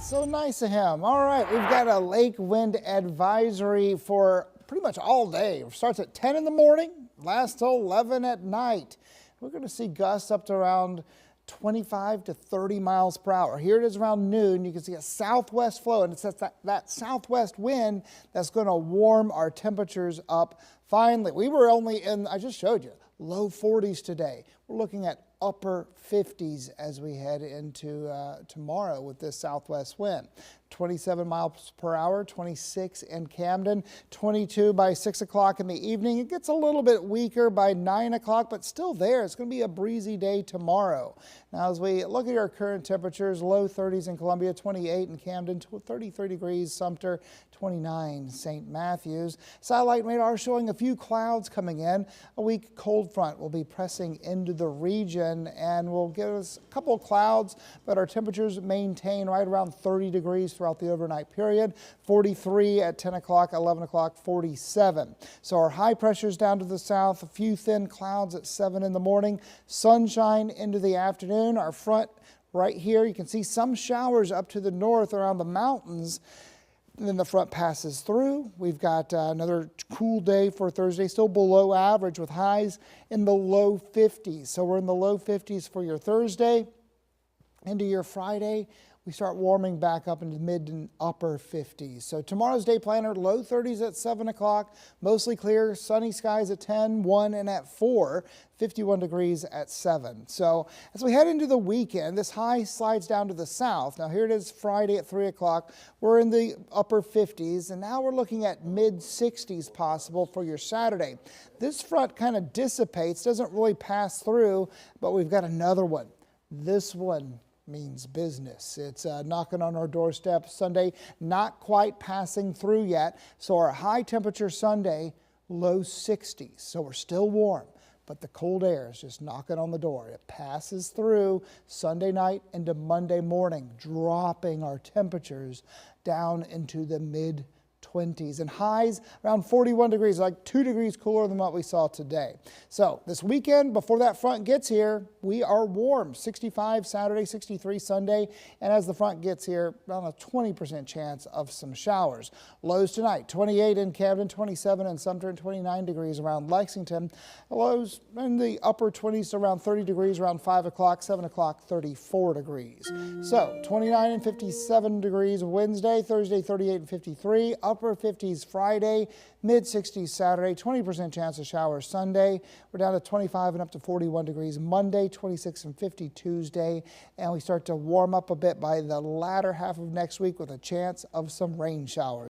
So nice of him. All right, we've got a lake wind advisory for pretty much all day. It starts at 10 in the morning, lasts till 11 at night. We're going to see gusts up to around 25 to 30 miles per hour. Here it is around noon. You can see a southwest flow, and it's that southwest wind that's going to warm our temperatures up finally. We were only in, I just showed you, low 40s today. We're looking at upper 50s as we head into tomorrow with this southwest wind. 27 miles per hour, 26 in Camden, 22 by 6 o'clock in the evening. It gets a little bit weaker by 9 o'clock, but still there. It's going to be a breezy day tomorrow. Now, as we look at our current temperatures, low 30s in Columbia, 28 in Camden, 33 degrees Sumter, 29 St. Matthews. Satellite radar showing a few clouds coming in. A weak cold front will be pressing into the region and will give us a couple of clouds, but our temperatures maintain right around 30 degrees throughout the overnight period. 43 at 10 o'clock, 11 o'clock, 47. So our high pressures down to the south, a few thin clouds at 7 in the morning, sunshine into the afternoon. Our front right here, you can see some showers up to the north around the mountains. And then the front passes through. We've got another cool day for Thursday, still below average with highs in the low 50s. So we're in the low 50s for your Thursday. Into your Friday, we start warming back up into the mid and upper 50s. So tomorrow's day planner, low 30s at 7 o'clock, mostly clear, sunny skies at 10, 1, and at 4, 51 degrees at 7. So as we head into the weekend, this high slides down to the south. Now here it is Friday at 3 o'clock. We're in the upper 50s, and now we're looking at mid 60s possible for your Saturday. This front kind of dissipates, doesn't really pass through, but we've got another one. This one means business. It's knocking on our doorstep Sunday, not quite passing through yet. So our high temperature Sunday, low 60s. So we're still warm, but the cold air is just knocking on the door. It passes through Sunday night into Monday morning, dropping our temperatures down into the mid 20s and highs around 41 degrees, like 2 degrees cooler than what we saw today. So this weekend, before that front gets here, we are warm. 65 Saturday, 63 Sunday, and as the front gets here, around a 20% chance of some showers. Lows tonight, 28 in Camden, 27 in Sumter, and 29 degrees around Lexington. Lows in the upper 20s to around 30 degrees around 5 o'clock, 7 o'clock, 34 degrees. So 29 and 57 degrees Wednesday, Thursday 38 and 53, upper 50s Friday, mid 60s Saturday, 20% chance of showers Sunday. We're down to 25 and up to 41 degrees Monday, 26 and 50 Tuesday, and we start to warm up a bit by the latter half of next week with a chance of some rain showers.